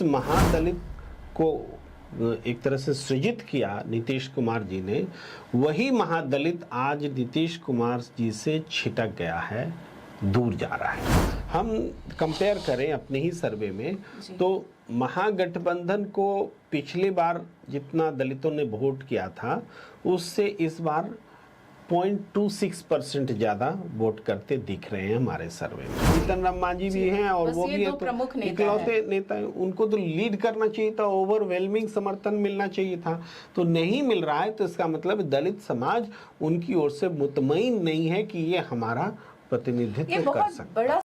महादलित को एक तरह से सृजित किया नीतीश कुमार जी ने, वही महादलित आज नीतीश कुमार जी से छिटक गया है, दूर जा रहा है। हम कंपेयर करें अपने ही सर्वे में तो महागठबंधन को पिछली बार जितना दलितों ने वोट किया था उससे इस बार 0.26% ज्यादा वोट करते दिख रहे हैं हमारे सर्वे में। जीतन राम मांझी भी हैं और वो भी प्रमुख इकलौते नेता हैं, उनको तो लीड करना चाहिए था, ओवरवेलमिंग समर्थन मिलना चाहिए था, तो नहीं मिल रहा है। तो इसका मतलब दलित समाज उनकी ओर से मुतमईन नहीं है कि ये हमारा प्रतिनिधित्व कर सकता है।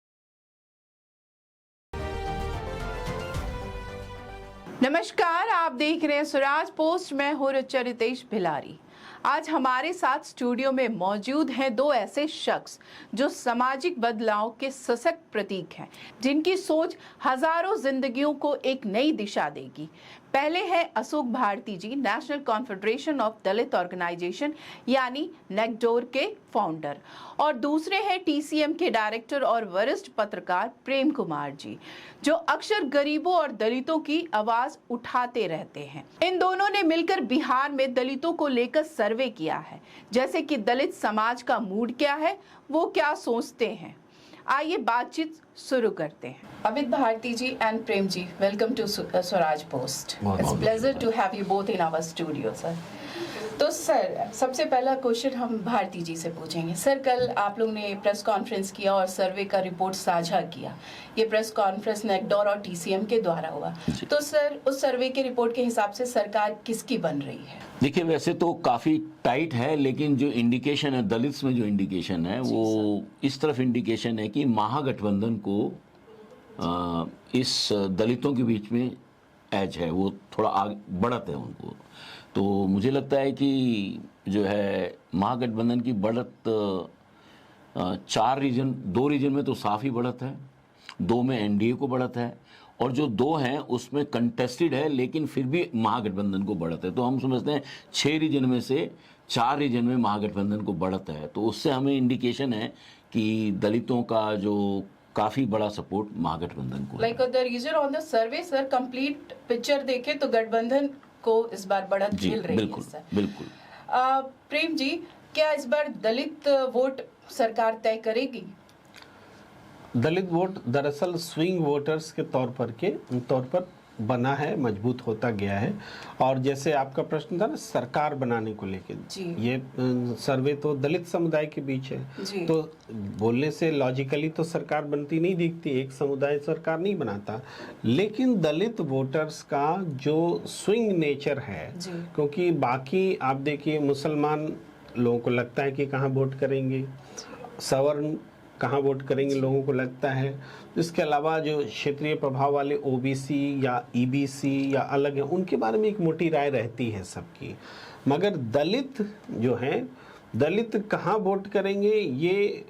नमस्कार, आप देख रहे हैं स्वराज पोस्ट। मैं हूं रुचा रितेश भिलारी। आज हमारे साथ स्टूडियो में मौजूद हैं दो ऐसे शख्स जो सामाजिक बदलाव के सशक्त प्रतीक हैं, जिनकी सोच हजारों जिंदगियों को एक नई दिशा देगी। पहले है Ashok Bharti ji, national confederation of Dalit organisation यानी नेकडोर के फाउंडर, और दूसरे हैं टीसीएम के डायरेक्टर और वरिष्ठ पत्रकार प्रेम कुमार जी, जो अक्सर गरीबों और दलितों की आवाज उठाते रहते हैं। इन दोनों ने मिलकर बिहार में दलितों को लेकर सर्वे किया है, जैसे कि दलित समाज का मूड क्या है, वो क्या सोचते हैं। आइए बातचीत शुरू करते हैं। Amit Bharti ji and Prem ji, welcome to Swaraj Post. It's pleasure to have you both in our studio sir. तो सर, सबसे पहला क्वेश्चन हम भारती जी से पूछेंगे। सर, कल आप लोग ने प्रेस कॉन्फ्रेंस किया और सर्वे का रिपोर्ट साझा किया। ये प्रेस कॉन्फ्रेंस नेकडोर और टीसीएम के द्वारा हुआ। तो सर, उस सर्वे के रिपोर्ट के हिसाब से सरकार किसकी बन रही है? देखिए, वैसे तो काफ़ी टाइट है, लेकिन जो इंडिकेशन है दलित्स में, जो इंडिकेशन है वो इस तरफ इंडिकेशन है कि महागठबंधन को इस दलितों के बीच में एज है, वो थोड़ा आगे बढ़त है उनको। तो मुझे लगता है कि जो है महागठबंधन की बढ़त 2 रीजन में तो साफ ही बढ़त है, 2 में एनडीए को बढ़त है, और जो 2 हैं उसमें कंटेस्टेड है, लेकिन फिर भी महागठबंधन को बढ़त है। तो हम समझते हैं 6 रीजन में से 4 रीजन में महागठबंधन को बढ़त है। तो उससे हमें इंडिकेशन है कि दलितों का जो काफी बड़ा सपोर्ट महागठबंधन को। Like the reason on the survey sir, complete picture देखें तो गठबंधन को इस बार बढ़त मिल रही है सर। बिल्कुल। प्रेम जी, क्या इस बार दलित वोट सरकार तय करेगी? दलित वोट दरअसल स्विंग वोटर्स के तौर पर बना है, मजबूत होता गया है। और जैसे आपका प्रश्न था ना सरकार बनाने को लेकर, ये सर्वे तो दलित समुदाय के बीच है, तो बोलने से लॉजिकली तो सरकार बनती नहीं दिखती, एक समुदाय सरकार नहीं बनाता। लेकिन दलित वोटर्स का जो स्विंग नेचर है, क्योंकि बाकी आप देखिए मुसलमान लोगों को लगता है कि कहाँ वोट करेंगे, सवर्ण कहाँ वोट करेंगे लोगों को लगता है। इसके अलावा जो क्षेत्रीय प्रभाव वाले ओबीसी या ईबीसी या अलग हैं, उनके बारे में एक मोटी राय रहती है सबकी। मगर दलित जो हैं, दलित कहाँ वोट करेंगे ये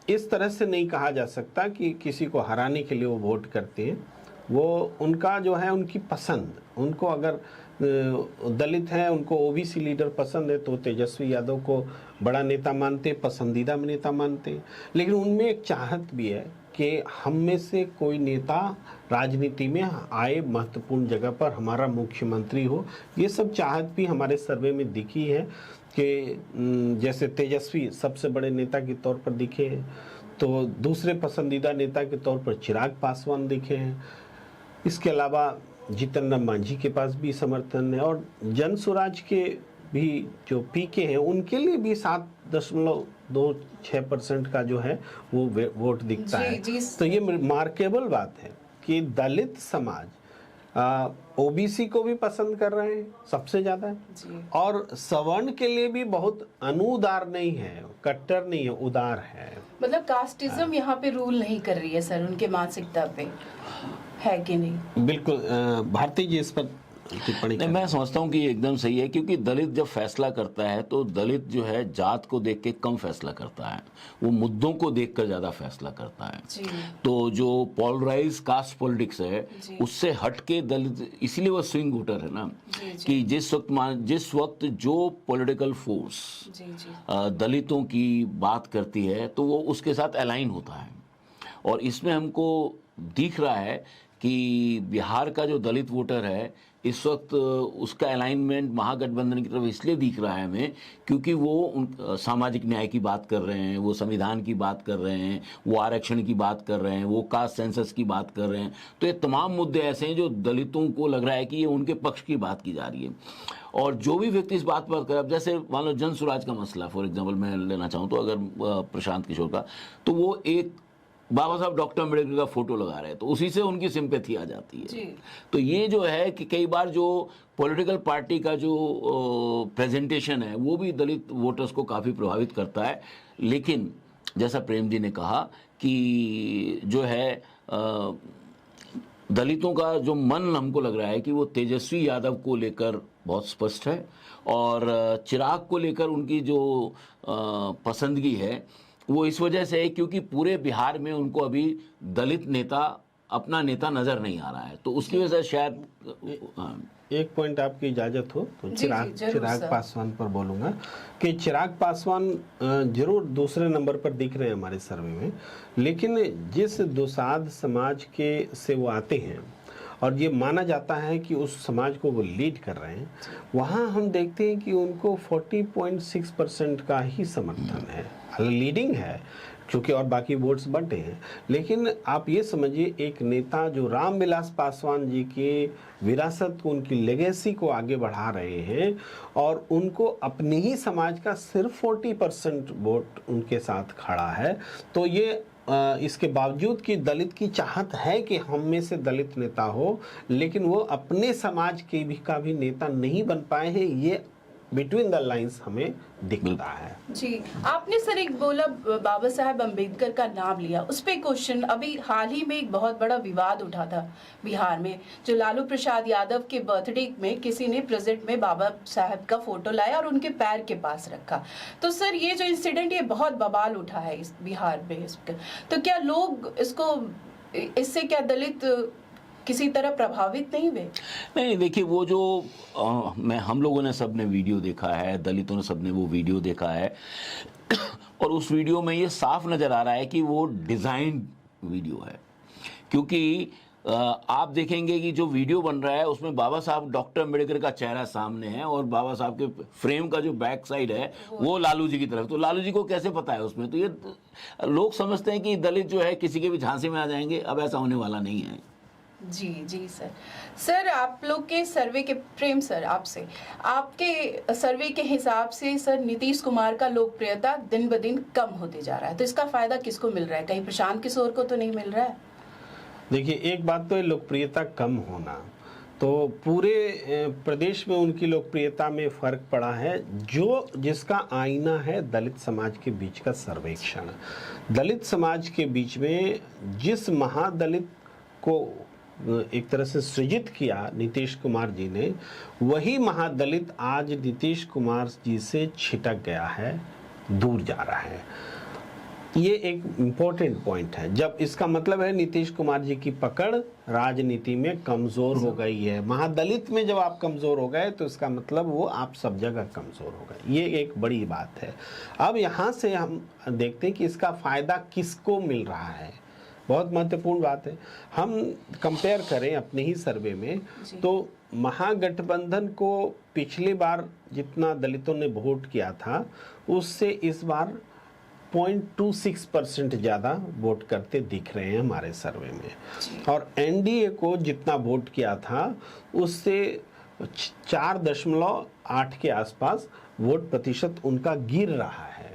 इस तरह से नहीं कहा जा सकता कि किसी को हराने के लिए वो वोट करते हैं। वो उनका जो है उनकी पसंद, उनको अगर दलित हैं उनको ओबीसी लीडर पसंद है तो तेजस्वी यादव को बड़ा नेता मानते, पसंदीदा नेता मानते। लेकिन उनमें एक चाहत भी है कि हम में से कोई नेता राजनीति में आए, महत्वपूर्ण जगह पर हमारा मुख्यमंत्री हो। ये सब चाहत भी हमारे सर्वे में दिखी है कि जैसे तेजस्वी सबसे बड़े नेता के तौर पर दिखे हैं, तो दूसरे पसंदीदा नेता के तौर पर चिराग पासवान दिखे हैं। इसके अलावा जीतन राम मांझी के पास भी समर्थन है, और जन स्वराज के भी जो पीके हैं उनके लिए भी 7.26% का जो है वो वोट दिखता है। तो ये मार्केबल बात है कि दलित समाज ओबीसी को भी पसंद कर रहे हैं सबसे ज्यादा, और सवर्ण के लिए भी बहुत अनुदार नहीं है, कट्टर नहीं है, उदार है। मतलब कास्टिज्म यहाँ पे रूल नहीं कर रही है सर उनके मानसिकता पे, है कि नहीं? बिल्कुल। भारती जी इस पर टिप्पणी। मैं समझता हूँ कि ये एकदम सही है, क्योंकि दलित जब फैसला करता है तो दलित जो है जात को देख के कम फैसला करता है, वो मुद्दों को देखकर ज्यादा फैसला करता है। तो जो पोलराइज कास्ट पॉलिटिक्स है उससे हटके दलित, इसलिए वो स्विंग वोटर है ना, कि जिस वक्त जो पॉलिटिकल फोर्स दलितों की बात करती है तो वो उसके साथ अलाइन होता है। और इसमें हमको दिख रहा है कि बिहार का जो दलित वोटर है इस वक्त उसका अलाइनमेंट महागठबंधन की तरफ इसलिए दिख रहा है हमें, क्योंकि वो सामाजिक न्याय की बात कर रहे हैं, वो संविधान की बात कर रहे हैं, वो आरक्षण की बात कर रहे हैं, वो कास्ट सेंसस की बात कर रहे हैं। तो ये तमाम मुद्दे ऐसे हैं जो दलितों को लग रहा है कि ये उनके पक्ष की बात की जा रही है। और जो भी व्यक्ति इस बात पर करे, अब जैसे मान लो जन सुराज का मसला फॉर एग्जाम्पल मैं लेना चाहूँ तो, अगर प्रशांत किशोर का, तो वो एक बाबा साहब डॉक्टर अम्बेडकर का फोटो लगा रहे हैं तो उसी से उनकी सिंपैथी आ जाती है। तो ये जो है कि कई बार जो पॉलिटिकल पार्टी का जो प्रेजेंटेशन है वो भी दलित वोटर्स को काफ़ी प्रभावित करता है। लेकिन जैसा प्रेम जी ने कहा कि जो है दलितों का जो मन हमको लग रहा है कि वो तेजस्वी यादव को लेकर बहुत स्पष्ट है, और चिराग को लेकर उनकी जो पसंदगी है वो इस वजह से है क्योंकि पूरे बिहार में उनको अभी दलित नेता, अपना नेता नजर नहीं आ रहा है, तो उसकी वजह से शायद एक पॉइंट आपकी इजाजत हो तो चिराग पासवान पर बोलूंगा कि चिराग पासवान जरूर दूसरे नंबर पर दिख रहे हैं हमारे सर्वे में, लेकिन जिस दुसाध समाज के से वो आते हैं और ये माना जाता है कि उस समाज को वो लीड कर रहे हैं, वहाँ हम देखते हैं कि उनको 40.6% का ही समर्थन है। लीडिंग है क्योंकि और बाकी वोट्स बढ़े हैं, लेकिन आप ये समझिए एक नेता जो रामविलास पासवान जी के विरासत को, उनकी लेगेसी को आगे बढ़ा रहे हैं और उनको अपने ही समाज का सिर्फ 40% वोट उनके साथ खड़ा है, तो ये इसके बावजूद कि दलित की चाहत है कि हम में से दलित नेता हो, लेकिन वो अपने समाज के भी का भी नेता नहीं बन पाए हैं, ये बिटवीन द लाइंस हमें दिखता है। जी, आपने सर एक बोला बाबा साहब अम्बेडकर का नाम लिया, उस पे क्वेश्चन, अभी हाल ही में एक बहुत बड़ा विवाद उठा था बिहार में, जो लालू प्रसाद यादव के बर्थडे में किसी ने प्रेजेंट में बाबा साहब का फोटो लाया और उनके पैर के पास रखा। तो सर ये जो इंसिडेंट, ये बहुत बवाल उठा है इस बिहार में, तो क्या लोग इसको, इससे क्या दलित किसी तरह प्रभावित नहीं हुए? नहीं, देखिए वो जो हम लोगों ने सबने वीडियो देखा है, दलितों ने सबने वो वीडियो देखा है और उस वीडियो में ये साफ नजर आ रहा है कि वो डिजाइन वीडियो है, क्योंकि आप देखेंगे कि जो वीडियो बन रहा है उसमें बाबा साहब डॉक्टर अम्बेडकर का चेहरा सामने है और बाबा साहब के फ्रेम का जो बैक साइड है वो लालू जी की तरफ। तो लालू जी को कैसे पता है उसमें? तो ये लोग समझते हैं कि दलित जो है किसी के भी झांसे में आ जाएंगे, अब ऐसा होने वाला नहीं है। जी सर आप लोग के सर्वे के, प्रेम सर आपसे, आपके सर्वे के हिसाब से सर नीतीश कुमार का लोकप्रियता दिन ब दिन कम होते जा रहा है, तो इसका फायदा किसको मिल रहा है? कहीं प्रशांत किशोर को तो नहीं मिल रहा है? देखिए, एक बात तो है लोकप्रियता कम होना, तो पूरे प्रदेश में उनकी लोकप्रियता में फर्क पड़ा है। जो जिसका आईना है दलित समाज के बीच का सर्वेक्षण, दलित समाज के बीच में जिस महादलित को एक तरह से सृजित किया नीतीश कुमार जी ने, वही महादलित आज नीतीश कुमार जी से छिटक गया है, दूर जा रहा है। ये एक इम्पोर्टेंट पॉइंट है। जब इसका मतलब है नीतीश कुमार जी की पकड़ राजनीति में कमजोर हो गई है, महादलित में जब आप कमजोर हो गए तो इसका मतलब वो आप सब जगह कमजोर हो गए। ये एक बड़ी बात है। अब यहाँ से हम देखते हैं कि इसका फायदा किसको मिल रहा है, बहुत महत्वपूर्ण बात है। हम कंपेयर करें अपने ही सर्वे में, तो महागठबंधन को पिछली बार जितना दलितों ने वोट किया था उससे इस बार 0.26% ज़्यादा वोट करते दिख रहे हैं हमारे सर्वे में, और एनडीए को जितना वोट किया था उससे 4.8 के आसपास वोट प्रतिशत उनका गिर रहा है।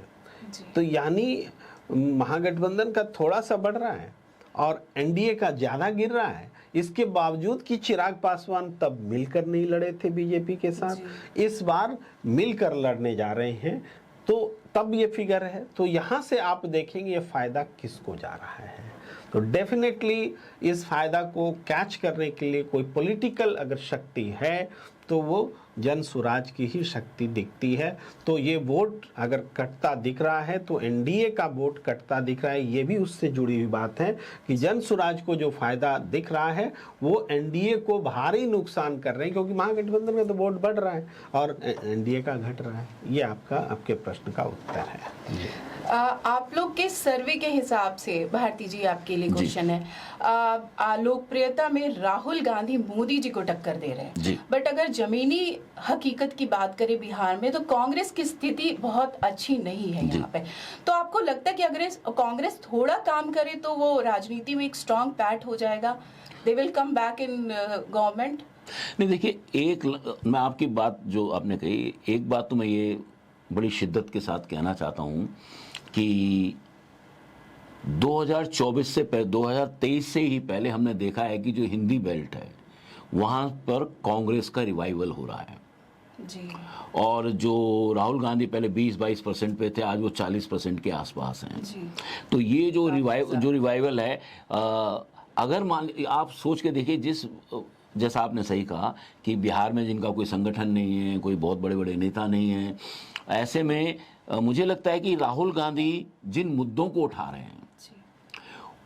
तो यानी महागठबंधन का थोड़ा सा बढ़ रहा है और एनडीए का ज़्यादा गिर रहा है। इसके बावजूद कि चिराग पासवान तब मिलकर नहीं लड़े थे बीजेपी के साथ, इस बार मिलकर लड़ने जा रहे हैं, तो तब ये फिगर है। तो यहाँ से आप देखेंगे ये फायदा किसको जा रहा है। तो डेफिनेटली इस फायदा को कैच करने के लिए कोई पॉलिटिकल अगर शक्ति है तो वो जन स्वराज की ही शक्ति दिखती है। तो ये वोट अगर कटता दिख रहा है तो एनडीए का वोट कटता दिख रहा है, ये भी उससे जुड़ी हुई बात है कि जन स्वराज को जो फायदा दिख रहा है वो एनडीए को भारी नुकसान कर रहे हैं, क्योंकि महागठबंधन में तो वोट बढ़ रहा है और एनडीए का घट रहा है। ये आपके प्रश्न का उत्तर है। आप लोग के सर्वे के हिसाब से भारती जी आपके लिए क्वेश्चन है, लोकप्रियता में राहुल गांधी मोदी जी को टक्कर दे रहे हैं, बट अगर जमीनी हकीकत की बात करें बिहार में तो कांग्रेस की स्थिति बहुत अच्छी नहीं है यहाँ पे। तो आपको लगता है कि अगर कांग्रेस थोड़ा काम करे तो वो राजनीति में एक स्ट्रॉन्ग पैट हो जाएगा, they will come back in government? नहीं, देखिए, मैं आपकी बात जो आपने कही, एक बात तो मैं ये बड़ी शिद्दत के साथ कहना चाहता हूँ कि 2024 से 2023 से ही पहले हमने देखा है कि जो हिंदी बेल्ट है वहाँ पर कांग्रेस का रिवाइवल हो रहा है जी। और जो राहुल गांधी पहले 20-22% पे थे, आज वो 40% के आसपास हैं जी। तो ये जो रिवाइवल है, अगर मान आप सोच के देखिए, जैसा आपने सही कहा कि बिहार में जिनका कोई संगठन नहीं है, कोई बहुत बड़े बड़े नेता नहीं हैं, ऐसे में मुझे लगता है कि राहुल गांधी जिन मुद्दों को उठा रहे हैं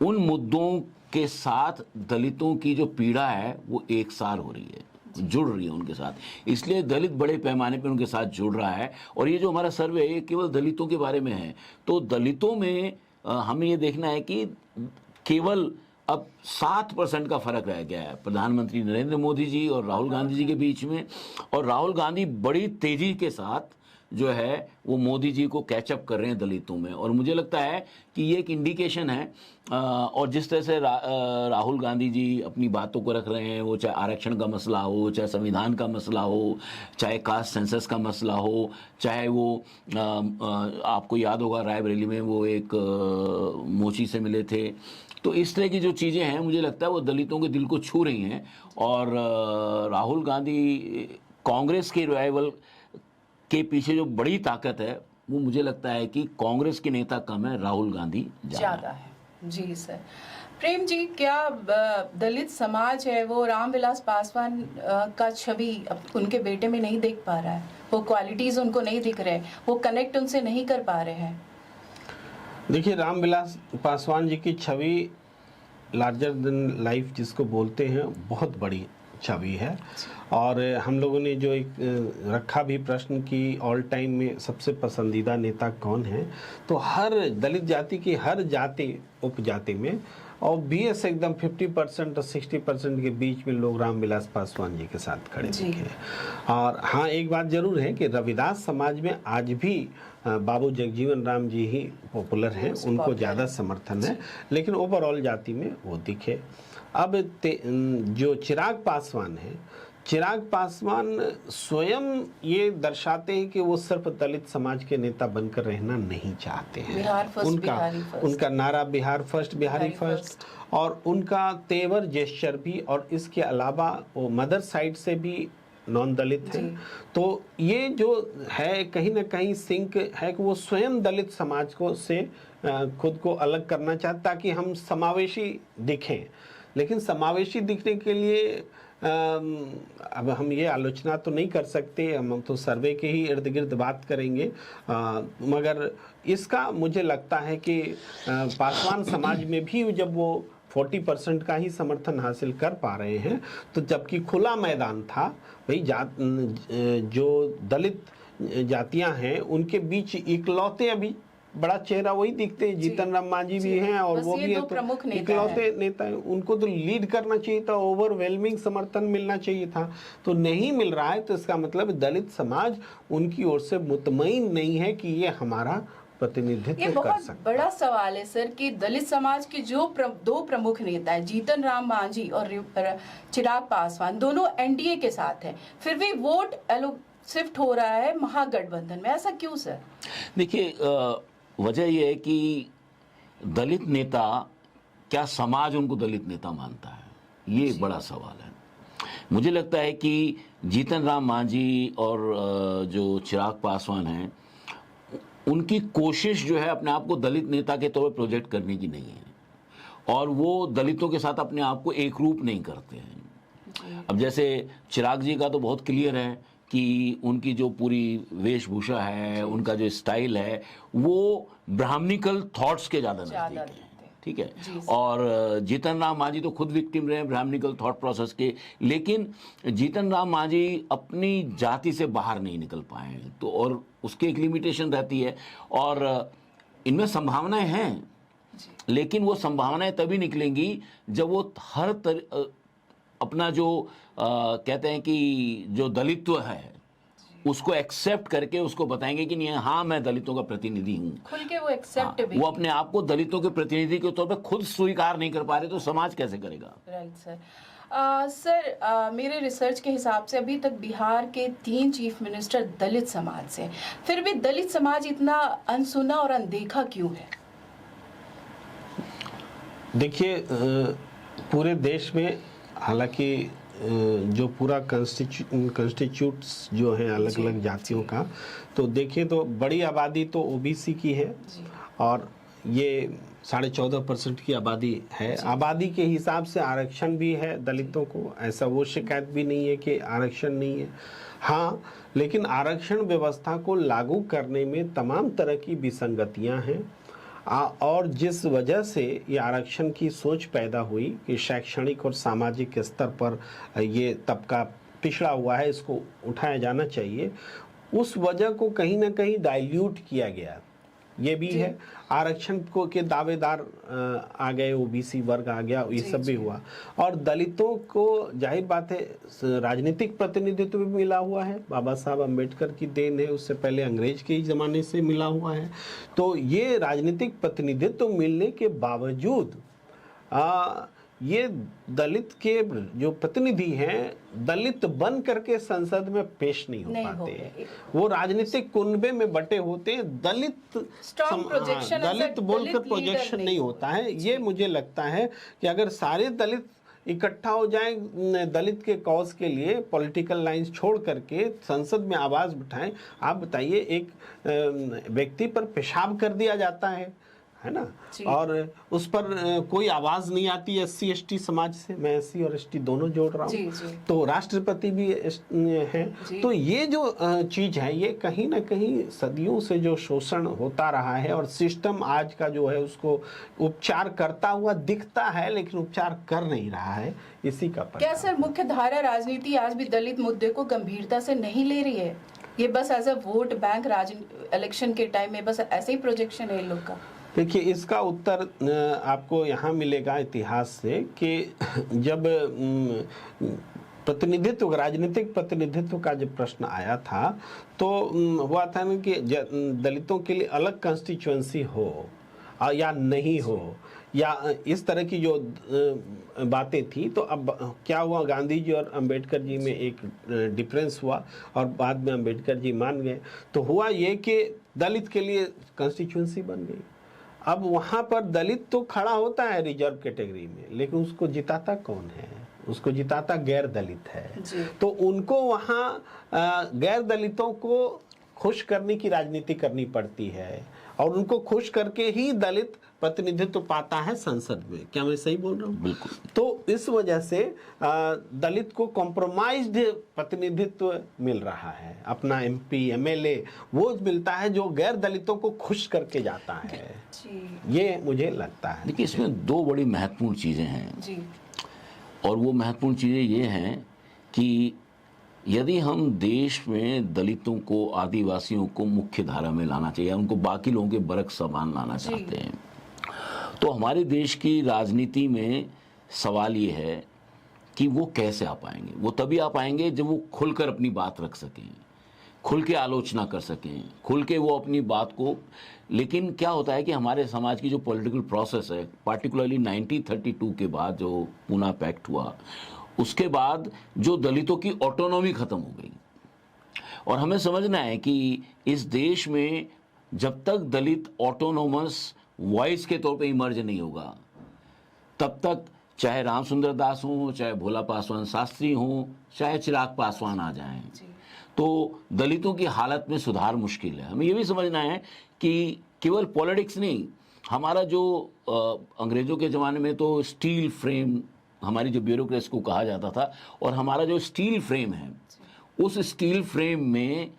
उन मुद्दों के साथ दलितों की जो पीड़ा है वो एकसार हो रही है, जुड़ रही है उनके साथ, इसलिए दलित बड़े पैमाने पर उनके साथ जुड़ रहा है। और ये जो हमारा सर्वे है केवल दलितों के बारे में है, तो दलितों में हमें ये देखना है कि केवल अब 7% का फर्क रह गया है प्रधानमंत्री नरेंद्र मोदी जी और राहुल गांधी जी के बीच में, और राहुल गांधी बड़ी तेजी के साथ जो है वो मोदी जी को कैचअप कर रहे हैं दलितों में। और मुझे लगता है कि ये एक इंडिकेशन है, और जिस तरह से राहुल गांधी जी अपनी बातों को रख रहे हैं, वो चाहे आरक्षण का मसला हो, चाहे संविधान का मसला हो, चाहे कास्ट सेंसस का मसला हो, चाहे वो आपको याद होगा रायबरेली में वो एक मोची से मिले थे, तो इस तरह की जो चीज़ें हैं मुझे लगता है वो दलितों के दिल को छू रही हैं। और राहुल गांधी, कांग्रेस के रिवाइवल के पीछे जो बड़ी ताकत है वो मुझे लगता है कि कांग्रेस के नेता कम है, राहुल गांधी ज़्यादा है। जी सर। प्रेम जी, क्या दलित समाज है वो रामविलास पासवान का छवि उनके बेटे में नहीं देख पा रहा है? वो क्वालिटीज उनको नहीं दिख रहे, वो कनेक्ट उनसे नहीं कर पा रहे हैं? देखिए, रामविलास पासवान जी की छवि लार्जर देन लाइफ जिसको बोलते हैं, बहुत बड़ी छवि है। और हम लोगों ने जो एक रखा भी प्रश्न कि ऑल टाइम में सबसे पसंदीदा नेता कौन है, तो हर दलित जाति की हर जाति उपजाति में और बीएस एकदम 50% और 60% के बीच में लोग रामविलास पासवान जी के साथ खड़े दिखे। और हाँ, एक बात जरूर है कि रविदास समाज में आज भी बाबू जगजीवन राम जी ही पॉपुलर हैं, उनको ज़्यादा समर्थन है, लेकिन ओवरऑल जाति में वो दिखे। अब जो चिराग पासवान है, चिराग पासवान स्वयं ये दर्शाते हैं कि वो सिर्फ दलित समाज के नेता बनकर रहना नहीं चाहते हैं। उनका नारा बिहार फर्स्ट, बिहारी फर्स्ट, और उनका तेवर जेस्चर भी, और इसके अलावा वो मदर साइड से भी नॉन दलित है। तो ये जो है कहीं ना कहीं सिंक है कि वो स्वयं दलित समाज को से खुद को अलग करना चाहता ताकि हम समावेशी दिखें। लेकिन समावेशी दिखने के लिए अब हम ये आलोचना तो नहीं कर सकते, हम तो सर्वे के ही इर्द गिर्द बात करेंगे, मगर इसका मुझे लगता है कि पासवान समाज में भी जब वो 40% का ही समर्थन हासिल कर पा रहे हैं, तो जबकि खुला मैदान था भाई, जो दलित जातियां हैं उनके बीच इकलौते अभी बड़ा चेहरा वही दिखते हैं, जीतन राम मांझी भी हैं और वो भी है, तो इकलौते नेता हैं, उनको तो लीड करना चाहिए था, ओवरवेलमिंग समर्थन मिलना चाहिए था, तो नहीं मिल रहा है। तो इसका मतलब दलित समाज उनकी ओर से मुतमईन नहीं है कि ये हमारा प्रतिनिधित्व कर सकता है। ये बहुत बड़ा सवाल है सर कि दलित समाज के जो दो प्रमुख नेता है, जीतन राम मांझी और चिराग पासवान, दोनों एनडीए के साथ हैं, फिर भी वोट शिफ्ट हो रहा है महागठबंधन में, ऐसा क्यों सर? देखिए, वजह यह है कि दलित नेता, क्या समाज उनको दलित नेता मानता है, ये एक बड़ा सवाल है। मुझे लगता है कि जीतन राम मांझी और जो चिराग पासवान हैं, उनकी कोशिश जो है अपने आप को दलित नेता के तौर पर प्रोजेक्ट करने की नहीं है, और वो दलितों के साथ अपने आप को एक रूप नहीं करते हैं। अब जैसे चिराग जी का तो बहुत क्लियर है कि उनकी जो पूरी वेशभूषा है, उनका जो स्टाइल है, वो ब्राह्मणिकल थॉट्स के ज़्यादा नजदीक है, ठीक है। और जीतन राम मांझी तो खुद विक्टिम रहे ब्राह्मणिकल थॉट प्रोसेस के, लेकिन जीतन राम मांझी अपनी जाति से बाहर नहीं निकल पाए, तो और उसकी एक लिमिटेशन रहती है। और इनमें संभावनाएं हैं, लेकिन वो संभावनाएं तभी निकलेंगी जब वो अपना जो कहते हैं कि जो दलित्व है उसको एक्सेप्ट करके उसको बताएंगे कि नहीं, हाँ मैं दलितों का प्रतिनिधि हूँ, खुल के वो एक्सेप्ट वो अपने आप को दलितों के प्रतिनिधि के तौर पे खुद स्वीकार नहीं कर पा रहे तो समाज कैसे करेगा? Right sir. सर मेरे रिसर्च के हिसाब से अभी तक बिहार के 3 चीफ मिनिस्टर दलित समाज से, फिर भी दलित समाज इतना अनसुना और अनदेखा क्यों है? देखिए पूरे देश में हालांकि जो पूरा कॉन्स्टिट्यूट्स जो हैं अलग अलग जातियों का, तो देखें तो बड़ी आबादी तो ओबीसी की है और ये 14.5% की आबादी है। आबादी के हिसाब से आरक्षण भी है दलितों को, ऐसा वो शिकायत भी नहीं है कि आरक्षण नहीं है। हाँ, लेकिन आरक्षण व्यवस्था को लागू करने में तमाम तरह की विसंगतियां हैं और जिस वजह से ये आरक्षण की सोच पैदा हुई कि शैक्षणिक और सामाजिक स्तर पर ये तबका पिछड़ा हुआ है, इसको उठाया जाना चाहिए, उस वजह को कहीं ना कहीं डाइल्यूट किया गया। ये भी है, आरक्षण को के दावेदार आ गए, ओबीसी वर्ग आ गया, ये सब भी हुआ। और दलितों को जाहिर बात है राजनीतिक प्रतिनिधित्व भी मिला हुआ है, बाबा साहब अम्बेडकर की देन है, उससे पहले अंग्रेज के ज़माने से मिला हुआ है। तो ये राजनीतिक प्रतिनिधित्व मिलने के बावजूद ये दलित के जो प्रतिनिधि हैं दलित बन करके संसद में पेश नहीं हो पाते, वो राजनीतिक कुनबे में बटे होते हैं, दलित बोलकर प्रोजेक्शन नहीं होता है। ये मुझे लगता है कि अगर सारे दलित इकट्ठा हो जाएं दलित के कॉज के लिए, पॉलिटिकल लाइंस छोड़ करके संसद में आवाज उठाएं। आप बताइए, एक व्यक्ति पर पेशाब कर दिया जाता है ना, और उस पर कोई आवाज नहीं आती SC ST समाज से, मैं SC और ST दोनों जोड़ रहा हूँ, तो राष्ट्रपति भी है। तो ये जो चीज है, ये कहीं ना कहीं सदियों से जो शोषण होता रहा है और सिस्टम आज का जो है उसको उपचार करता हुआ दिखता है, लेकिन उपचार कर नहीं रहा है, इसी का क्या सर मुख्य धारा राजनीति आज भी दलित मुद्दे को गंभीरता से नहीं ले रही है? ये बस as a vote bank election के टाइम में बस ऐसे ही प्रोजेक्शन है इन लोग का? देखिए, इसका उत्तर आपको यहाँ मिलेगा इतिहास से कि जब प्रतिनिधित्व, राजनीतिक प्रतिनिधित्व का जब प्रश्न आया था तो हुआ था ना कि दलितों के लिए अलग कॉन्स्टिट्यूएंसी हो या नहीं हो, या इस तरह की जो बातें थी। तो अब क्या हुआ, गांधी जी और अंबेडकर जी में एक डिफरेंस हुआ और बाद में अंबेडकर जी मान गए। तो हुआ ये कि दलित के लिए कॉन्स्टिट्यूएंसी बन गई। अब वहां पर दलित तो खड़ा होता है रिजर्व कैटेगरी में, लेकिन उसको जिताता कौन है? उसको जिताता गैर दलित है। तो उनको वहां गैर दलितों को खुश करने की राजनीति करनी पड़ती है और उनको खुश करके ही दलित प्रतिनिधित्व पाता है संसद में। क्या मैं सही बोल रहा हूँ? बिल्कुल। तो इस वजह से दलित को कॉम्प्रोमाइज्ड प्रतिनिधित्व मिल रहा है, अपना MP MLA वो मिलता है जो गैर दलितों को खुश करके जाता है। ये मुझे लगता है। देखिए, इसमें 2 बड़ी महत्वपूर्ण चीजें हैं जी। और वो महत्वपूर्ण चीजें ये हैं कि यदि हम देश में दलितों को, आदिवासियों को मुख्य धारा में लाना चाहिए, उनको बाकी लोगों के बरक समान लाना चाहते हैं, तो हमारे देश की राजनीति में सवाल ये है कि वो कैसे आ पाएंगे। वो तभी आ पाएंगे जब वो खुलकर अपनी बात रख सकें, खुल के आलोचना कर सकें, खुल के वो अपनी बात को। लेकिन क्या होता है कि हमारे समाज की जो पॉलिटिकल प्रोसेस है, पार्टिकुलरली 1932 के बाद जो पूना पैक्ट हुआ, उसके बाद जो दलितों की ऑटोनॉमी खत्म हो गई। और हमें समझना है कि इस देश में जब तक दलित ऑटोनोमस वॉइस के तौर पे इमर्ज नहीं होगा, तब तक चाहे रामसुंदर दास हो, चाहे भोला पासवान शास्त्री हो, चाहे चिराग पासवान आ जाएं, तो दलितों की हालत में सुधार मुश्किल है। हमें ये भी समझना है कि केवल पॉलिटिक्स नहीं, हमारा जो अंग्रेजों के ज़माने में तो स्टील फ्रेम, हमारी जो ब्यूरोक्रेसी को कहा जाता था, और हमारा जो स्टील फ्रेम है, उस स्टील फ्रेम में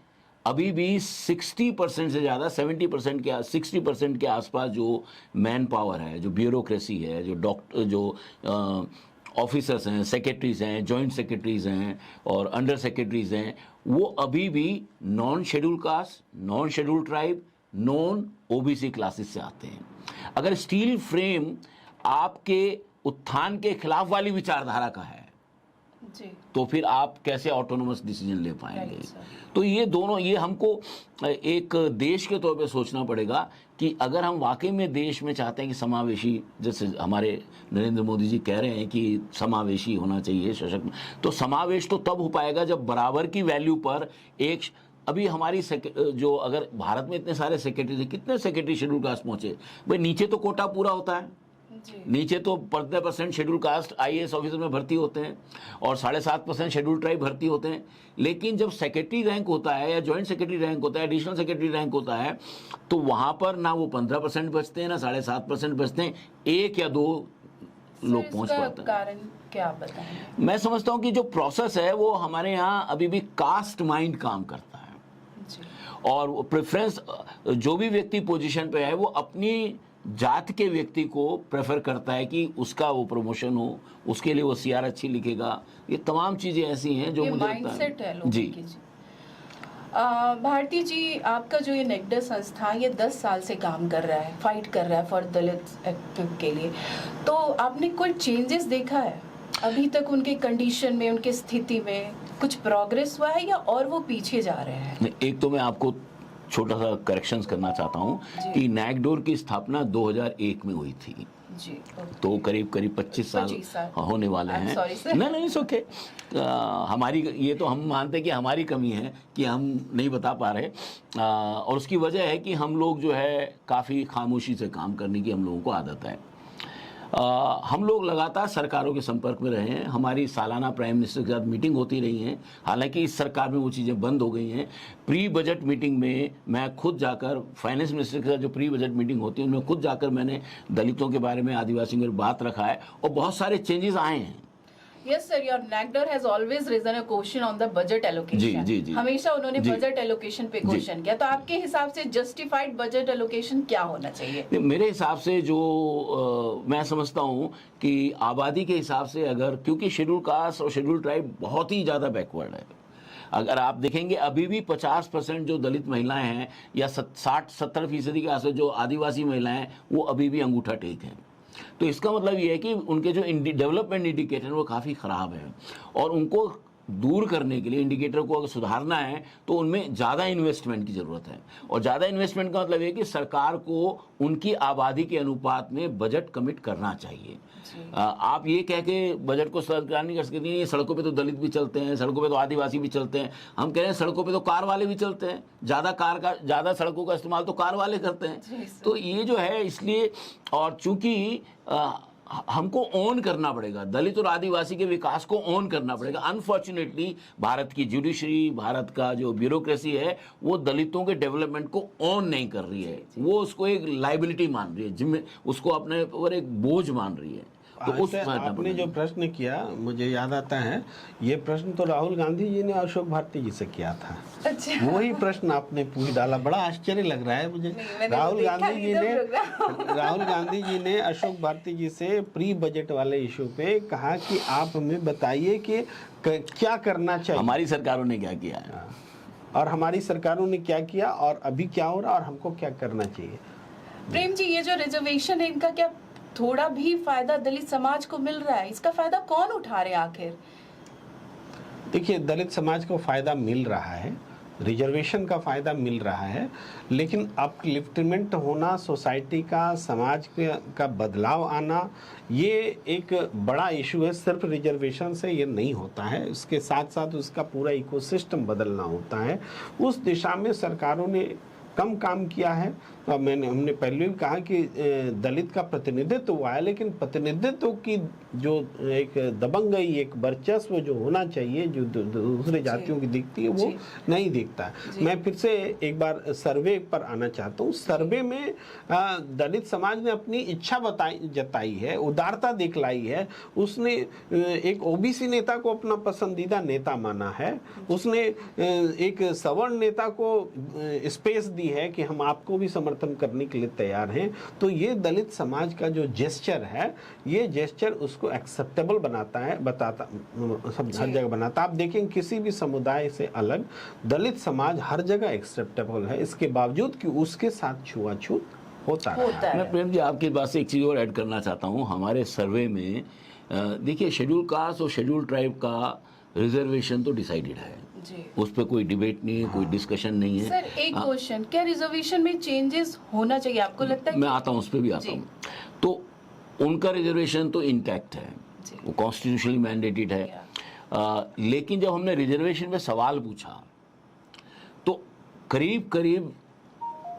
अभी भी 60% से ज़्यादा, 70% के 60% के आसपास जो मैन पावर है, जो ब्यूरोक्रेसी है, जो डॉक्टर, जो ऑफिसर्स हैं, सेक्रेटरीज हैं, जॉइंट सेक्रेटरीज हैं और अंडर सेक्रेटरीज हैं, वो अभी भी non schedule caste, non schedule tribe non OBC classes से आते हैं। अगर स्टील फ्रेम आपके उत्थान के खिलाफ वाली विचारधारा का है जी, तो फिर आप कैसे ऑटोनोमस डिसीजन ले पाएंगे? तो ये दोनों, ये हमको एक देश के तौर पे सोचना पड़ेगा कि अगर हम वाकई में देश में चाहते हैं कि समावेशी, जैसे हमारे नरेंद्र मोदी जी कह रहे हैं कि समावेशी होना चाहिए सशक्त, तो समावेश तो तब हो पाएगा जब बराबर की वैल्यू पर एक, अभी हमारी जो, अगर भारत में इतने सारे सेक्रेटरी थे, कितने सेक्रेटरी शेड्यूल कास्ट पहुंचे? भाई नीचे तो कोटा पूरा होता है, नीचे तो 15% शेड्यूल कास्ट आईएएस ऑफिसर में भर्ती होते हैं और 7.5% शेड्यूल ट्राइब भर्ती होते हैं। लेकिन जब सेक्रेटरी रैंक होता है या जॉइंट सेक्रेटरी रैंक होता है, एडिशनल सेक्रेटरी रैंक होता है, तो वहां पर ना वो 15% बचते हैं, ना 7.5% बचते हैं, 1 या 2 लोग पहुंच पाते हैं। कारण क्या बताएं? मैं समझता हूं कि जो प्रोसेस है वो हमारे यहाँ अभी भी कास्ट माइंड काम करता है जी। और वो प्रेफरेंस, जो भी व्यक्ति पोजीशन पे है वो अपनी जात के व्यक्ति को प्रेफर करता है कि उसका वो प्रमोशन हो, उसके लिए वो सीआर अच्छी लिखेगा। ये तमाम चीजें ऐसी हैं जो मुझे लगता माइंडसेट है लोगों जी। की। भारती जी, आपका जो ये नेक्डर संस्था ये 10 साल से काम कर रहा है, फाइट कर रहा है फॉर दलित एक्टिव के लिए, तो आपने कोई चेंजेस देखा है अभी तक उनके कंडीशन में, उनके स्थिति में? कुछ प्रोग्रेस हुआ है या और वो पीछे जा रहे हैं? एक तो मैं आपको छोटा सा करेक्शंस करना चाहता हूँ कि नैकडोर की स्थापना 2001 में हुई थी जी, तो करीब 25 साल होने वाले हैं। नहीं ओके, हमारी, ये तो हम मानते हैं कि हमारी कमी है कि हम नहीं बता पा रहे, और उसकी वजह है कि हम लोग जो है काफ़ी खामोशी से काम करने की हम लोगों को आदत है। हम लोग लगातार सरकारों के संपर्क में रहे हैं, हमारी सालाना प्राइम मिनिस्टर के साथ मीटिंग होती रही हैं, हालांकि इस सरकार में वो चीज़ें बंद हो गई हैं। प्री बजट मीटिंग में मैं खुद जाकर, फाइनेंस मिनिस्टर के साथ जो प्री बजट मीटिंग होती है उनमें खुद जाकर मैंने दलितों के बारे में, आदिवासियों के बात रखा है और बहुत सारे चेंजेस आए हैं। Yes sir, your NACDR has always risen a question on the budget allocation. जी। हमेशा उन्होंने बजट एलोकेशन पे क्वेश्चन किया, तो आपके हिसाब से जस्टिफाइड बजट एलोकेशन क्या होना चाहिए? मेरे हिसाब से जो मैं समझता हूँ कि आबादी के हिसाब से, अगर, क्योंकि शेड्यूल कास्ट और शेड्यूल ट्राइब बहुत ही ज़्यादा बैकवर्ड है, अगर आप देखेंगे अभी भी 50% जो दलित महिलाएं हैं या 60-70% के आसपास जो आदिवासी महिलाएं हैं वो अभी भी अंगूठा टेक हैं। तो इसका मतलब ये है कि उनके जो डेवलपमेंट इंडिकेटर वो काफ़ी ख़राब है और उनको दूर करने के लिए, इंडिकेटर को अगर सुधारना है तो उनमें ज़्यादा इन्वेस्टमेंट की ज़रूरत है। और ज़्यादा इन्वेस्टमेंट का मतलब ये कि सरकार को उनकी आबादी के अनुपात में बजट कमिट करना चाहिए। आप ये कह के बजट को सरकार नहीं कर सकती, सड़कों पे तो दलित भी चलते हैं, सड़कों पे तो आदिवासी भी चलते हैं। हम कह रहे हैं सड़कों पे तो कार वाले भी चलते हैं, ज़्यादा सड़कों का इस्तेमाल तो कार वाले करते हैं। तो ये जो है, इसलिए, और चूंकि हमको ऑन करना पड़ेगा, दलित और आदिवासी के विकास को ऑन करना पड़ेगा। अनफॉर्चुनेटली भारत की जुडिशरी, भारत का जो ब्यूरोक्रेसी है वो दलितों के डेवलपमेंट को ऑन नहीं कर रही है, वो उसको एक लाइबिलिटी मान रही है, जिम्मे उसको अपने ऊपर एक बोझ मान रही है। तो उस आपने जो प्रश्न किया, मुझे याद आता है, ये प्रश्न तो राहुल गांधी जी ने अशोक भारती जी से किया था। अच्छा। वही प्रश्न आपने पूछ डाला, बड़ा आश्चर्य लग रहा है मुझे। राहुल गांधी जी ने अशोक भारती जी से प्री बजट वाले इशू पे कहा कि आप हमें बताइए कि क्या करना चाहिए, हमारी सरकारों ने क्या किया है और हमारी सरकारों ने क्या किया और अभी क्या हो रहा है और हमको क्या करना चाहिए। प्रेम जी, ये जो रिजर्वेशन है इनका क्या थोड़ा भी फायदा दलित समाज को मिल रहा है? इसका फायदा कौन उठा रहे आखिर? देखिए, दलित समाज को फायदा मिल रहा है, रिजर्वेशन का फायदा मिल रहा है, लेकिन अपलिफ्टमेंट होना, सोसाइटी का, समाज का बदलाव आना, ये एक बड़ा इशू है। सिर्फ रिजर्वेशन से ये नहीं होता है, उसके साथ साथ उसका पूरा इकोसिस्टम बदलना होता है। उस दिशा में सरकारों ने कम काम किया है। तो हमने पहले भी कहा कि दलित का प्रतिनिधित्व हुआ है, लेकिन प्रतिनिधित्व की जो एक दबंगई, एक वर्चस्व जो होना चाहिए, जो दूसरे जातियों की दिखती है, वो नहीं दिखता। मैं फिर से एक बार सर्वे पर आना चाहता हूँ। सर्वे में दलित समाज ने अपनी इच्छा जताई है, उदारता दिखलाई है। उसने एक ओबीसी नेता को अपना पसंदीदा नेता माना है, उसने एक सवर्ण नेता को स्पेस दी है कि हम आपको भी समर्थन करने के लिए तैयार हैं। तो ये दलित समाज का जो जेस्चर है, ये जेस्चर उसको एक्सेप्टेबल बनाता है, बताता सब हर जगह बनाता। आप देखें किसी भी समुदाय से अलग दलित समाज हर जगह एक्सेप्टेबल है, इसके बावजूद कि उसके साथ छुआछूत होता है। मैं प्रेम जी आपकी बात से एक चीज़ और ऐड करना चाहता हूँ। हमारे सर्वे में देखिए शेड्यूल कास्ट और शेड्यूल ट्राइब का रिजर्वेशन तो डिसाइडेड है जी। उस पर कोई डिबेट नहीं है, कोई डिस्कशन नहीं है। सर एक क्वेश्चन, क्या रिजर्वेशन में चेंजेस होना चाहिए, आपको लगता है? मैं आता हूँ, उस पर भी आता हूँ। तो उनका रिजर्वेशन तो इंटैक्ट है, वो कॉन्स्टिट्यूशनली मैंडेटेड है। लेकिन जब हमने रिजर्वेशन में सवाल पूछा तो करीब करीब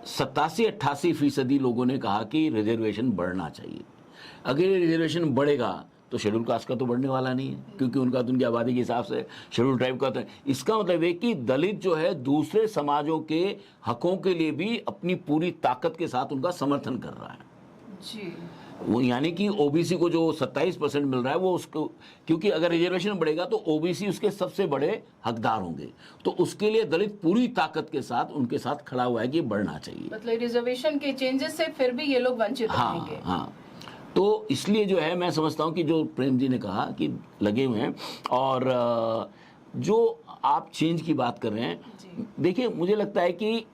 87-88% लोगों ने कहा कि रिजर्वेशन बढ़ना चाहिए। अगर ये रिजर्वेशन बढ़ेगा तो शेड्यूल कास्ट का तो बढ़ने वाला नहीं है, क्योंकि उनका तो उनकी आबादी के हिसाब से शेड्यूल ट्राइब का तो। इसका मतलब है कि दलित जो है दूसरे समाजों के हकों के लिए भी अपनी पूरी ताकत के साथ उनका समर्थन कर रहा है जी। वो, यानी कि ओबीसी को जो 27% मिल रहा है वो उसको, क्योंकि अगर रिजर्वेशन बढ़ेगा तो ओबीसी उसके सबसे बड़े हकदार होंगे, तो उसके लिए दलित पूरी ताकत के साथ उनके साथ खड़ा हुआ है कि बढ़ना चाहिए। मतलब रिजर्वेशन के चेंजेस से फिर भी ये लोग वंचित रहेंगे। हाँ, तो इसलिए जो है मैं समझता हूँ कि जो प्रेम जी ने कहा कि लगे हुए हैं, और जो आप चेंज की बात कर रहे हैं, देखिए मुझे लगता है कि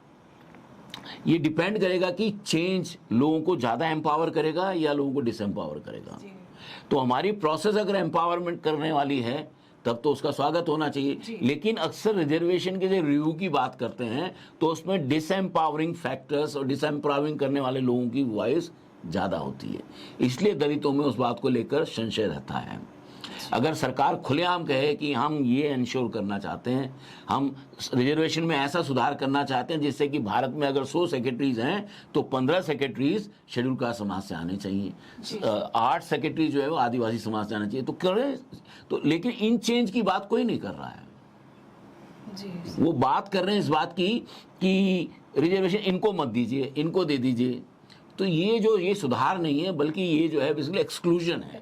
ये डिपेंड करेगा कि चेंज लोगों को ज़्यादा एम्पावर करेगा या लोगों को डिसएम्पावर करेगा। तो हमारी प्रोसेस अगर एम्पावरमेंट करने वाली है तब तो उसका स्वागत होना चाहिए। लेकिन अक्सर रिजर्वेशन के जो रिव्यू की बात करते हैं तो उसमें डिसएम्पावरिंग फैक्टर्स और डिसएम्पावरिंग करने वाले लोगों की वॉइस ज़्यादा होती है, इसलिए दलितों में उस बात को लेकर संशय रहता है। अगर सरकार खुलेआम कहे कि हम ये इंश्योर करना चाहते हैं, हम रिजर्वेशन में ऐसा सुधार करना चाहते हैं जिससे कि भारत में अगर 100 सेक्रेटरीज हैं तो 15 सेक्रेटरीज शेड्यूल कास्ट समाज से आने चाहिए, 8 सेक्रेटरी जो है वो आदिवासी समाज से आना चाहिए, तो करें। तो लेकिन इन चेंज की बात कोई नहीं कर रहा है जी। वो बात कर रहे हैं इस बात की कि रिजर्वेशन इनको मत दीजिए, इनको दे दीजिए। तो ये सुधार नहीं है, बल्कि ये जो है बेसिकली एक्सक्लूजन है।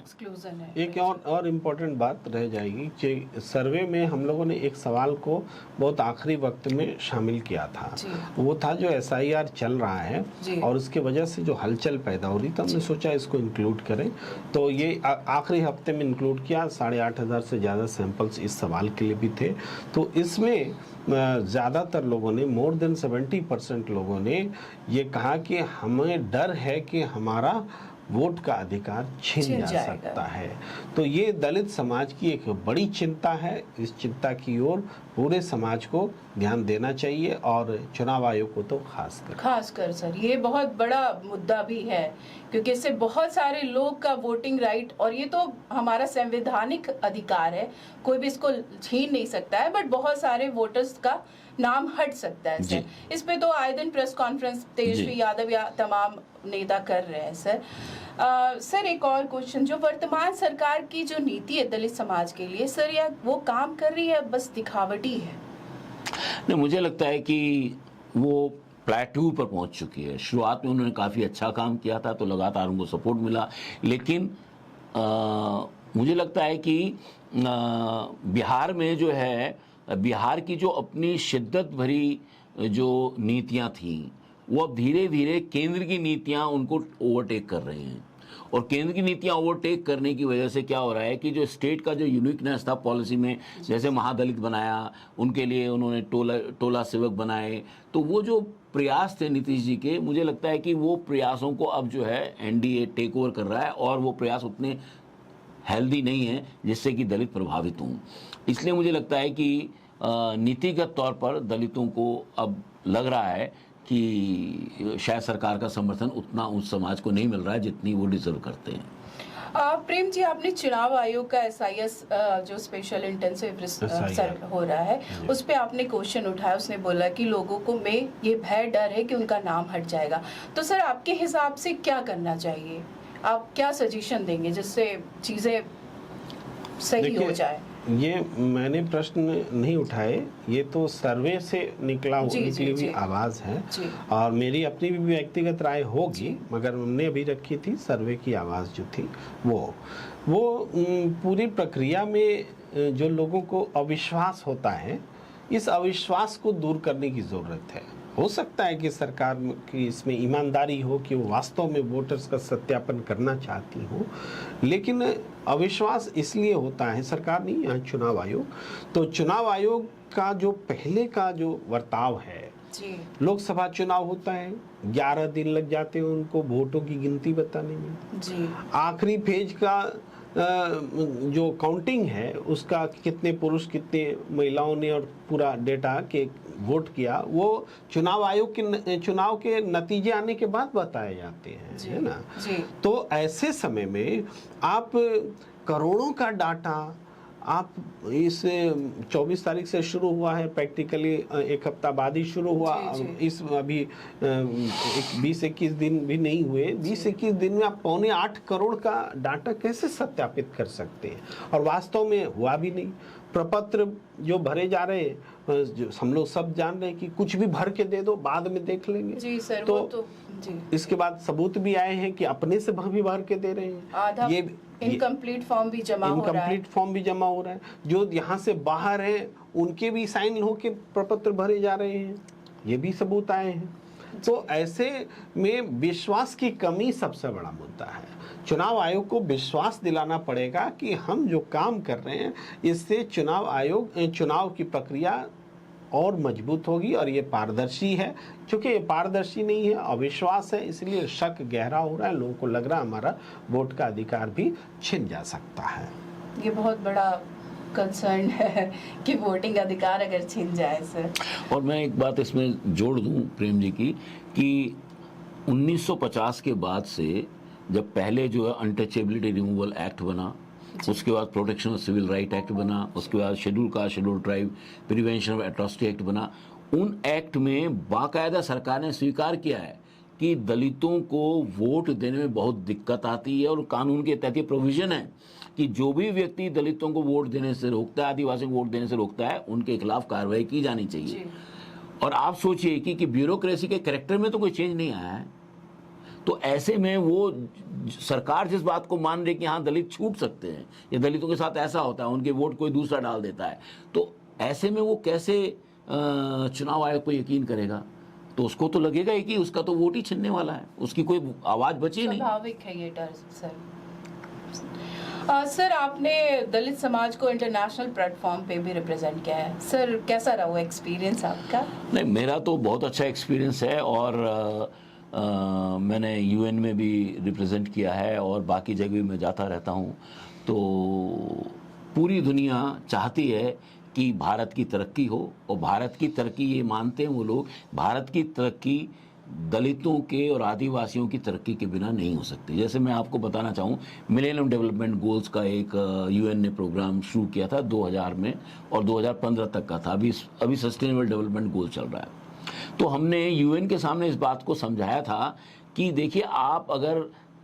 एक और इम्पोर्टेंट बात रह जाएगी कि सर्वे में हम लोगों ने एक सवाल को बहुत आखिरी वक्त में शामिल किया था, वो था जो SIR चल रहा है और उसके वजह से जो हलचल पैदा हो रही, तो हमने सोचा इसको इंक्लूड करें। तो ये आखिरी हफ्ते में इंक्लूड किया। 8,500 से ज़्यादा सैंपल्स इस सवाल के लिए भी थे। तो इसमें ज़्यादातर लोगों ने, मोर देन 70% लोगों ने ये कहा कि हमें डर है कि हमारा वोट का अधिकार छीन जा सकता है। तो ये दलित समाज की एक बड़ी चिंता है। इस चिंता की ओर पूरे समाज को ध्यान देना चाहिए और चुनाव आयोग को तो खासकर सर ये बहुत बड़ा मुद्दा भी है, क्योंकि इससे बहुत सारे लोग का वोटिंग राइट, और ये तो हमारा संवैधानिक अधिकार है, कोई भी इसको छीन नहीं सकता है, बट बहुत सारे वोटर्स का नाम हट सकता है सर। इस पे तो आए दिन प्रेस कॉन्फ्रेंस तेजस्वी यादव या तमाम नेता कर रहे हैं सर। सर एक और क्वेश्चन, जो वर्तमान सरकार की जो नीति है दलित समाज के लिए सर, या वो काम कर रही है बस दिखावटी है? नहीं, मुझे लगता है कि वो प्लेटू पर पहुंच चुकी है। शुरुआत में उन्होंने काफ़ी अच्छा काम किया था तो लगातार उनको सपोर्ट मिला, लेकिन मुझे लगता है कि बिहार में जो है, बिहार की जो अपनी शिद्दत भरी जो नीतियां थी वो अब धीरे धीरे केंद्र की नीतियां उनको ओवरटेक कर रही हैं, और केंद्र की नीतियां ओवरटेक करने की वजह से क्या हो रहा है कि जो स्टेट का जो यूनिकनेस था पॉलिसी में, जैसे महादलित बनाया, उनके लिए उन्होंने टोला सेवक बनाए, तो वो जो प्रयास थे नीतीश जी के, मुझे लगता है कि वो प्रयासों को अब जो है NDA टेक ओवर कर रहा है, और वो प्रयास उतने हेल्दी नहीं है जिससे कि दलित प्रभावित हों। इसलिए मुझे लगता है कि नीतिगत तौर पर दलितों को अब लग रहा है कि शायद सरकार का समर्थन उतना उस समाज को नहीं मिल रहा है जितनी वो डिजर्व करते हैं। प्रेम जी, आपने चुनाव आयोग का SIS जो स्पेशल इंटेंसिव सर्वे हो रहा है उस पे आपने क्वेश्चन उठाया, उसने बोला कि लोगों को में ये भय डर है कि उनका नाम हट जाएगा। तो सर आपके हिसाब से क्या करना चाहिए, आप क्या सजेशन देंगे जिससे चीजें सही हो जाए? ये मैंने प्रश्न नहीं उठाए, ये तो सर्वे से निकली हुई आवाज़ है, और मेरी अपनी भी व्यक्तिगत राय होगी, मगर हमने अभी रखी थी सर्वे की आवाज़ जो थी वो पूरी प्रक्रिया में जो लोगों को अविश्वास होता है, इस अविश्वास को दूर करने की ज़रूरत है। हो सकता है कि सरकार की इसमें ईमानदारी हो कि वो वास्तव में वोटर्स का सत्यापन करना चाहती हो, लेकिन अविश्वास इसलिए होता है, सरकार नहीं, यहाँ चुनाव आयोग, तो चुनाव आयोग का जो पहले का जो वर्ताव है, लोकसभा चुनाव होता है, 11 दिन लग जाते हैं उनको वोटों की गिनती बताने में जी। आखिरी फेज का जो काउंटिंग है उसका कितने पुरुष कितने महिलाओं ने और पूरा डेटा के वोट किया, वो चुनाव आयोग के चुनाव के नतीजे आने के बाद बताए जाते हैं, है ना जी। तो ऐसे समय में आप करोड़ों का डाटा आप इस 24 तारीख से शुरू हुआ है, प्रैक्टिकली एक हफ्ता बाद ही शुरू हुआ जी, जी। इस अभी 20-21 दिन भी नहीं हुए, 20-21 दिन में आप 7.25 करोड़ का डाटा कैसे सत्यापित कर सकते हैं? और वास्तव में हुआ भी नहीं। प्रपत्र जो भरे जा रहे हैं, जो हम लोग सब जान रहे हैं कि कुछ भी भर के दे दो, बाद में देख लेंगे जी सर, तो जी। इसके बाद सबूत भी आए हैं कि अपने से भी भर के दे रहे हैं, ये इनकम्प्लीट फॉर्म भी जमा हो रहा है, इनकम्प्लीट फॉर्म भी जमा हो रहा है, जो यहाँ से बाहर है उनके भी साइन होके प्रपत्र भरे जा रहे हैं, ये भी सबूत आए हैं। तो ऐसे में विश्वास की कमी सबसे बड़ा मुद्दा है। चुनाव आयोग को विश्वास दिलाना पड़ेगा कि हम जो काम कर रहे हैं इससे चुनाव आयोग चुनाव की प्रक्रिया और मजबूत होगी और ये पारदर्शी है। क्योंकि ये पारदर्शी नहीं है, अविश्वास है, इसलिए शक गहरा हो रहा है, लोगों को लग रहा है हमारा वोट का अधिकार भी छिन जा सकता है। ये बहुत बड़ा कंसर्न है कि वोटिंग अधिकार अगर छिन जाए सर। और मैं एक बात इसमें जोड़ दूं प्रेम जी की, कि 1950 के बाद से जब पहले जो है अनटचेबिलिटी रिमूवल एक्ट बना, उसके बाद protection of civil right act बना, उसके बाद schedule caste schedule tribe prevention of atrocity act बना, उन एक्ट में बाकायदा सरकार ने स्वीकार किया है कि दलितों को वोट देने में बहुत दिक्कत आती है, और कानून के तहत ये प्रोविजन है कि जो भी व्यक्ति दलितों को वोट देने से रोकता है, आदिवासियों को वोट देने से रोकता है, उनके खिलाफ कार्रवाई की जानी चाहिए। और आप सोचिए कि ब्यूरोक्रेसी के कैरेक्टर में तो कोई चेंज नहीं आया है, तो ऐसे में वो सरकार जिस बात को मान रही कि हाँ दलित छूट सकते हैं या दलितों के साथ ऐसा होता है, उनके वोट कोई दूसरा डाल देता है, तो ऐसे में वो कैसे चुनाव आयोग पर यकीन करेगा? तो उसको तो लगेगा ही कि उसका तो वोट ही छिनने वाला है, उसकी कोई आवाज बची नहीं। स्वाभाविक है ये डर सर। सर आपने दलित समाज को इंटरनेशनल प्लेटफॉर्म पे भी रिप्रेजेंट किया है, सर कैसा रहा वो एक्सपीरियंस आपका? नहीं, मेरा तो बहुत अच्छा एक्सपीरियंस है, और मैंने यूएन में भी रिप्रेजेंट किया है और बाकी जगह भी मैं जाता रहता हूँ। तो पूरी दुनिया चाहती है कि भारत की तरक्की हो, और भारत की तरक्की ये मानते हैं वो लोग, भारत की तरक्की दलितों के और आदिवासियों की तरक्की के बिना नहीं हो सकती। जैसे मैं आपको बताना चाहूँ, मिलेनियम डेवलपमेंट गोल्स का एक यूएन ने प्रोग्राम शुरू किया था 2000 में, और 2015 तक का था। अभी सस्टेनेबल डेवलपमेंट गोल चल रहा है। तो हमने यूएन के सामने इस बात को समझाया था कि देखिए, आप अगर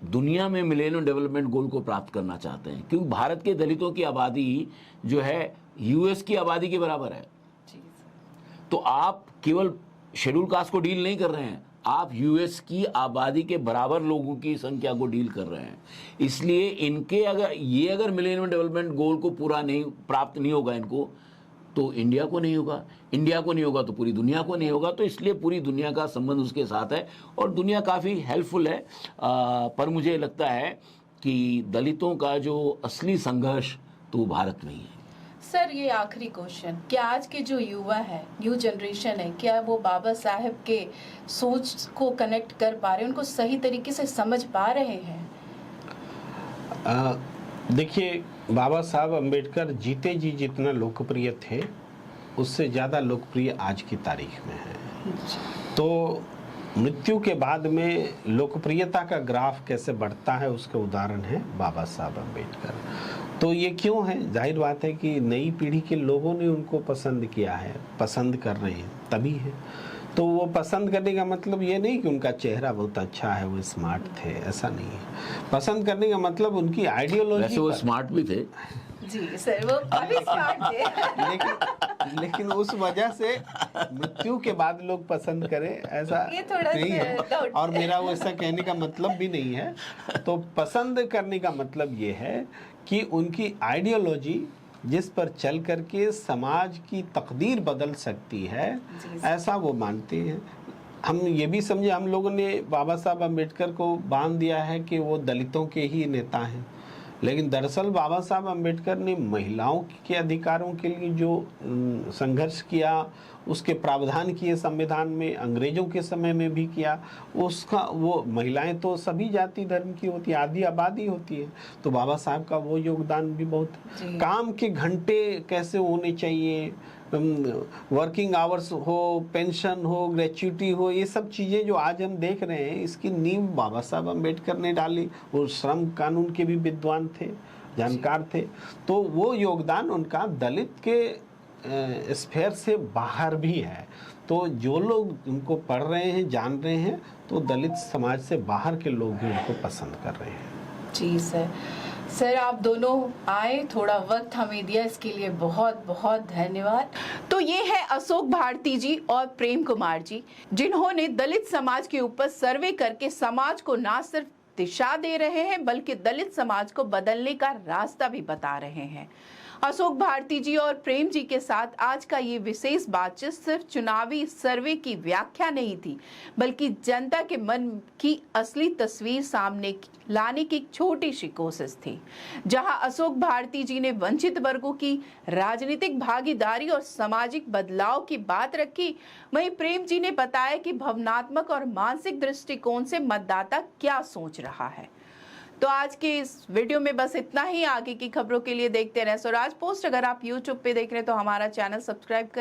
दुनिया में मिलेनियम डेवलपमेंट गोल को प्राप्त करना चाहते हैं, क्योंकि भारत के दलितों की आबादी जो है यूएस की आबादी के बराबर है, तो आप केवल शेड्यूल कास्ट को डील नहीं कर रहे हैं, आप यूएस की आबादी के बराबर लोगों की संख्या को डील कर रहे हैं। इसलिए इनके अगर मिलेनियम डेवलपमेंट गोल को पूरा नहीं प्राप्त नहीं होगा इनको, तो इंडिया को नहीं होगा, इंडिया को नहीं होगा तो पूरी दुनिया को नहीं होगा। तो इसलिए पूरी दुनिया का संबंध उसके साथ है, और दुनिया काफ़ी हेल्पफुल है। पर मुझे लगता है कि दलितों का जो असली संघर्ष तो भारत में ही है। सर ये आखिरी क्वेश्चन, क्या आज के जो युवा है, न्यू जनरेशन है, क्या वो बाबा साहेब के सोच को कनेक्ट कर पा रहे हैं, उनको सही तरीके से समझ पा रहे हैं? देखिए, बाबा साहब अम्बेडकर जीते जी जितना लोकप्रिय थे, उससे ज़्यादा लोकप्रिय आज की तारीख में है। तो मृत्यु के बाद में लोकप्रियता का ग्राफ कैसे बढ़ता है, उसके उदाहरण है बाबा साहब अम्बेडकर। तो ये क्यों है? जाहिर बात है कि नई पीढ़ी के लोगों ने उनको पसंद किया है, पसंद कर रहे हैं, तभी है। तो वो पसंद करने का मतलब ये नहीं कि उनका चेहरा बहुत अच्छा है, वो स्मार्ट थे, ऐसा नहीं है। पसंद करने का मतलब उनकी आइडियोलॉजी। वैसे वो स्मार्ट भी थे जी सर, वो काफी स्मार्ट थे। लेकिन उस वजह से मृत्यु के बाद लोग पसंद करें, ऐसा नहीं है। और मेरा वो ऐसा कहने का मतलब भी नहीं है। तो पसंद करने का मतलब ये है कि उनकी आइडियोलॉजी जिस पर चल करके समाज की तकदीर बदल सकती है, ऐसा वो मानते हैं। हम ये भी समझे, हम लोगों ने बाबा साहब अम्बेडकर को बांध दिया है कि वो दलितों के ही नेता हैं, लेकिन दरअसल बाबा साहब अम्बेडकर ने महिलाओं के अधिकारों के लिए जो संघर्ष किया, उसके प्रावधान किए संविधान में, अंग्रेजों के समय में भी किया, उसका वो महिलाएं तो सभी जाति धर्म की होती है, आधी आबादी होती है, तो बाबा साहब का वो योगदान भी बहुत। काम के घंटे कैसे होने चाहिए, वर्किंग आवर्स हो, पेंशन हो, ग्रेच्युटी हो, ये सब चीज़ें जो आज हम देख रहे हैं, इसकी नींव बाबा साहब अम्बेडकर ने डाली। वो श्रम कानून के भी विद्वान थे, जानकार थे, तो वो योगदान उनका दलित के स्फेयर से बाहर भी है। तो जो लोग उनको पढ़ रहे हैं, जान रहे हैं, तो दलित समाज से बाहर के लोग भी उनको पसंद कर रहे हैं। जी सर, आप दोनों आए, थोड़ा वक्त हमें दिया, इसके लिए बहुत बहुत धन्यवाद। तो ये है अशोक भारती जी और प्रेम कुमार जी, जिन्होंने दलित समाज के ऊपर सर्वे करके समाज को ना सिर्फ दिशा दे रहे हैं, बल्कि दलित समाज को बदलने का रास्ता भी बता रहे हैं। अशोक भारती जी और प्रेम जी के साथ आज का ये विशेष बातचीत सिर्फ चुनावी सर्वे की व्याख्या नहीं थी, बल्कि जनता के मन की असली तस्वीर सामने लाने की एक छोटी सी कोशिश थी। जहां अशोक भारती जी ने वंचित वर्गों की राजनीतिक भागीदारी और सामाजिक बदलाव की बात रखी, वहीं प्रेम जी ने बताया कि भावनात्मक और मानसिक दृष्टिकोण से मतदाता क्या सोच रहा है। तो आज के इस वीडियो में बस इतना ही। आगे की खबरों के लिए देखते रहें स्वराज पोस्ट। अगर आप YouTube पे देख रहे हैं तो हमारा चैनल सब्सक्राइब करें।